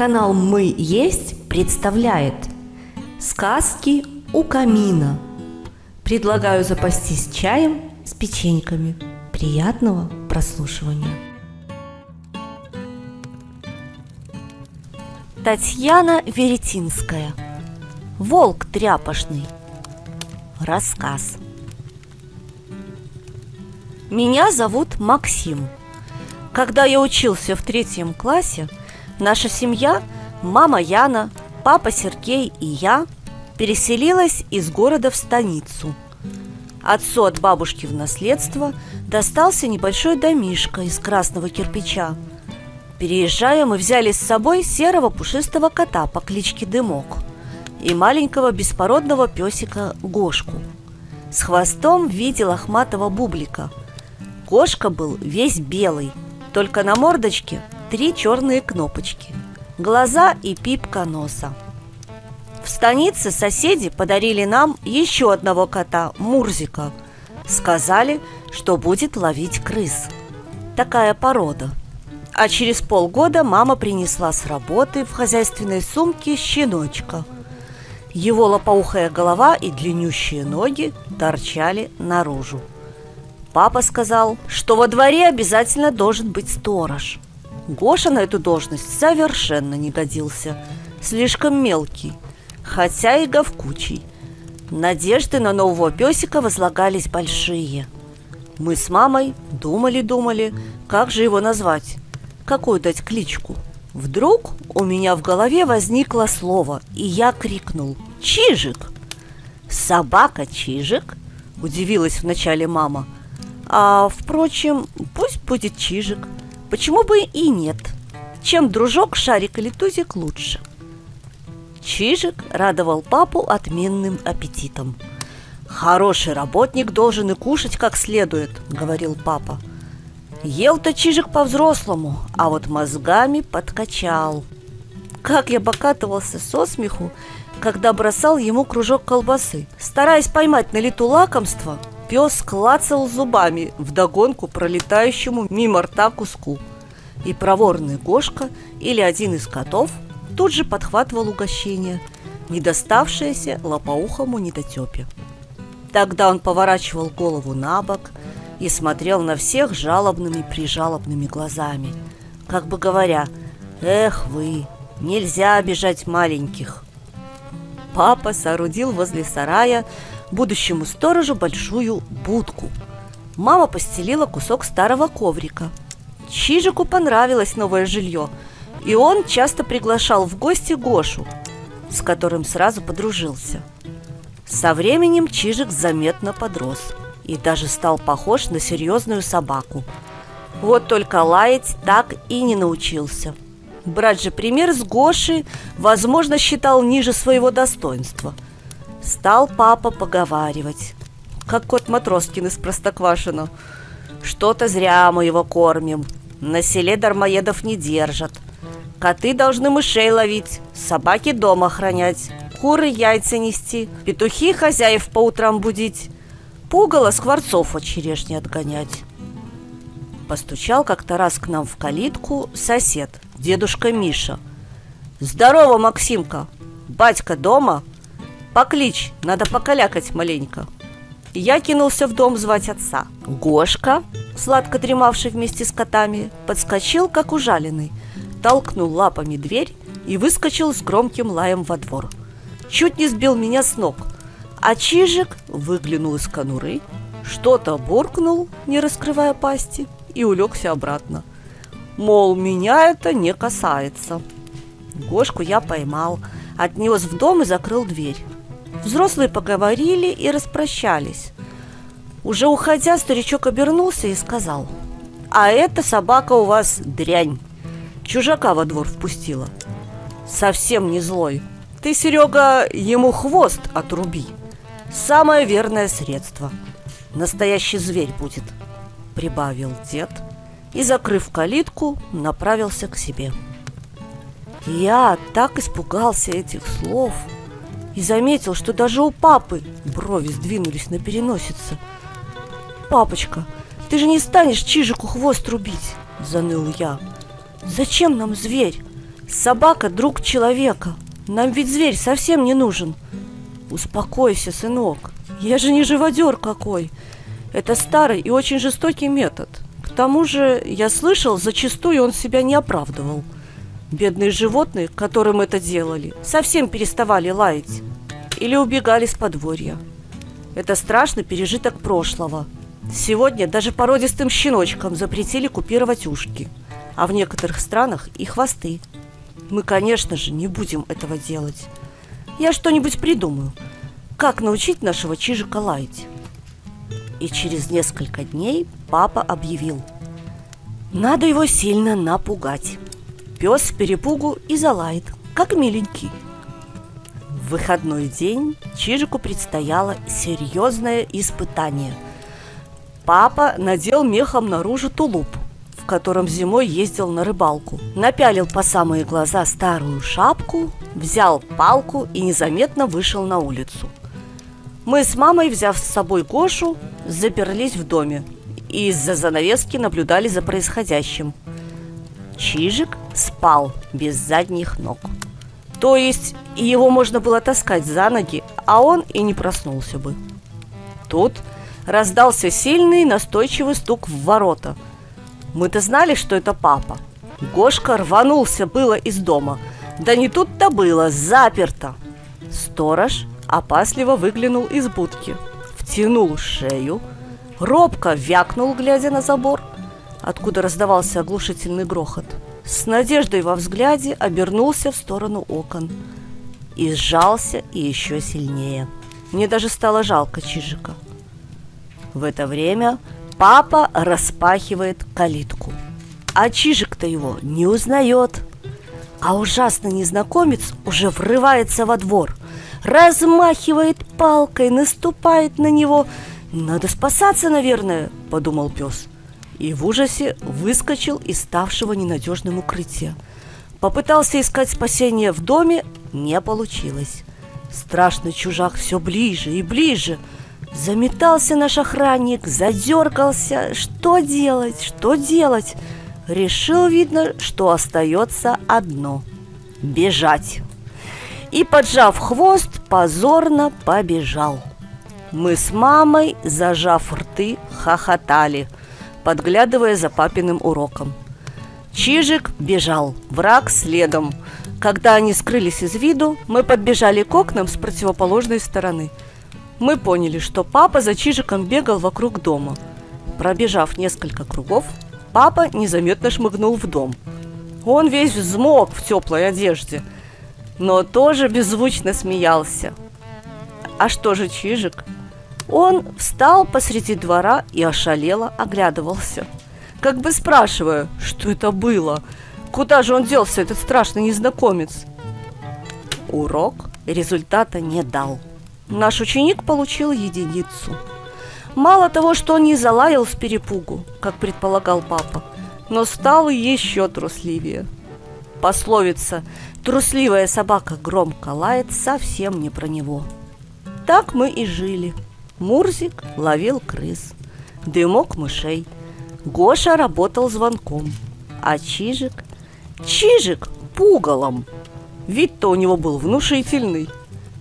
Канал «Мы есть» представляет сказки у камина. Предлагаю запастись чаем с печеньками. Приятного прослушивания. Татьяна Веретинская. Волк тряпошный. Рассказ. Меня зовут Максим. Когда я учился в 3 классе, наша семья, мама Яна, папа Сергей и я, переселилась из города в станицу. Отцу от бабушки в наследство достался небольшой домишко из красного кирпича. Переезжая, мы взяли с собой серого пушистого кота по кличке Дымок и маленького беспородного песика Гошку с хвостом в виде лохматого бублика. Гошка был весь белый, только на мордочке 3 черные кнопочки, глаза и пипка носа. В станице соседи подарили нам еще одного кота, Мурзика. Сказали, что будет ловить крыс. Такая порода. А через полгода мама принесла с работы в хозяйственной сумке щеночка. Его лопоухая голова и длиннющие ноги торчали наружу. Папа сказал, что во дворе обязательно должен быть сторож. Гоша на эту должность совершенно не годился. Слишком мелкий, хотя и говкучий. Надежды на нового песика возлагались большие. Мы с мамой думали, как же его назвать, какую дать кличку. Вдруг у меня в голове возникло слово, и я крикнул: «Чижик!» «Собака Чижик?» – удивилась вначале мама. А, впрочем, пусть будет Чижик. Почему бы и нет? Чем дружок, Шарик или Тузик лучше? Чижик радовал папу отменным аппетитом. «Хороший работник должен и кушать как следует», — говорил папа. Ел-то Чижик по-взрослому, а вот мозгами подкачал. Как я покатывался со смеху, когда бросал ему кружок колбасы. Стараясь поймать на лету лакомство, пес клацал зубами вдогонку пролетающему мимо рта куску. И проворный Гошка или один из котов тут же подхватывал угощение, не доставшееся лопоухому недотепе. Тогда он поворачивал голову на бок и смотрел на всех жалобными-прижалобными глазами, как бы говоря: «Эх вы, нельзя обижать маленьких». Папа соорудил возле сарая будущему сторожу большую будку. Мама постелила кусок старого коврика. Чижику понравилось новое жилье, и он часто приглашал в гости Гошу, с которым сразу подружился. Со временем Чижик заметно подрос и даже стал похож на серьезную собаку. Вот только лаять так и не научился. Брать же пример с Гоши, возможно, считал ниже своего достоинства. Стал папа поговаривать, как кот Матроскин из Простоквашино: «Что-то зря мы его кормим, на селе дармоедов не держат. Коты должны мышей ловить, собаки дома охранять, куры яйца нести, петухи хозяев по утрам будить, пугало скворцов от черешни отгонять». Постучал как-то раз к нам в калитку сосед, дедушка Миша. «Здорово, Максимка! Батька дома? Покличь, надо покалякать маленько». Я кинулся в дом звать отца. Гошка, сладко дремавший вместе с котами, подскочил, как ужаленный, толкнул лапами дверь и выскочил с громким лаем во двор. Чуть не сбил меня с ног. А Чижик выглянул из конуры, что-то буркнул, не раскрывая пасти, и улегся обратно. Мол, меня это не касается. Гошку я поймал, отнес в дом и закрыл дверь. Взрослые поговорили и распрощались. Уже уходя, старичок обернулся и сказал: «А эта собака у вас дрянь. Чужака во двор впустила. Совсем не злой. Ты, Серега, ему хвост отруби. Самое верное средство. Настоящий зверь будет», — прибавил дед и, закрыв калитку, направился к себе. Я так испугался этих слов и заметил, что даже у папы брови сдвинулись на переносице. «Папочка, ты же не станешь Чижику хвост рубить?» – заныл я. «Зачем нам зверь? Собака – друг человека. Нам ведь зверь совсем не нужен. Успокойся, сынок. Я же не живодер какой. Это старый и очень жестокий метод. К тому же, я слышал, зачастую он себя не оправдывал. Бедные животные, которым это делали, совсем переставали лаять или убегали с подворья. Это страшный пережиток прошлого. Сегодня даже породистым щеночкам запретили купировать ушки, а в некоторых странах и хвосты. Мы, конечно же, не будем этого делать. Я что-нибудь придумаю, как научить нашего Чижика лаять. И через несколько дней папа объявил: надо его сильно напугать. Пес с перепугу и залает, как миленький. В выходной день Чижику предстояло серьезное испытание. Папа надел мехом наружу тулуп, в котором зимой ездил на рыбалку, напялил по самые глаза старую шапку, взял палку и незаметно вышел на улицу. Мы с мамой, взяв с собой Гошу, заперлись в доме и из-за занавески наблюдали за происходящим. Чижик спал без задних ног. То есть его можно было таскать за ноги, а он и не проснулся бы. Тут раздался сильный настойчивый стук в ворота. Мы-то знали, что это папа. Гошка рванулся было из дома. Да не тут-то было, заперто. Сторож опасливо выглянул из будки, втянул шею, робко вякнул, глядя на забор, откуда раздавался оглушительный грохот. С надеждой во взгляде обернулся в сторону окон и сжался и еще сильнее. Мне даже стало жалко Чижика. В это время папа распахивает калитку, а Чижик-то его не узнает. А ужасный незнакомец уже врывается во двор, размахивает палкой, наступает на него. «Надо спасаться, наверное», – подумал пес. И в ужасе выскочил из ставшего ненадежным укрытия. Попытался искать спасения в доме, не получилось. Страшный чужак все ближе и ближе. Заметался наш охранник, задергался. Что делать, что делать? Решил, видно, что остается одно – бежать. И, поджав хвост, позорно побежал. Мы с мамой, зажав рты, хохотали, подглядывая за папиным уроком. Чижик бежал, враг следом. Когда они скрылись из виду, мы подбежали к окнам с противоположной стороны. Мы поняли, что папа за Чижиком бегал вокруг дома. Пробежав несколько кругов, папа незаметно шмыгнул в дом. Он весь взмок в теплой одежде, но тоже беззвучно смеялся. А что же Чижик? Он встал посреди двора и ошалело оглядывался, как бы спрашивая, что это было, куда же он делся, этот страшный незнакомец. Урок результата не дал. Наш ученик получил единицу. Мало того, что он не залаял с перепугу, как предполагал папа, но стал еще трусливее. Пословица «трусливая собака громко лает» совсем не про него. Так мы и жили. Мурзик ловил крыс, Дымок мышей, Гоша работал звонком, а Чижик пугалом. Вид-то у него был внушительный,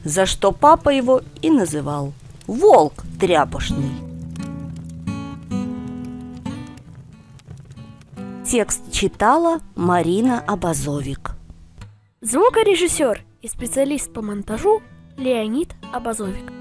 за что папа его и называл волк тряпошный. Текст читала Марина Абазовик. Звукорежиссер и специалист по монтажу Леонид Абазовик.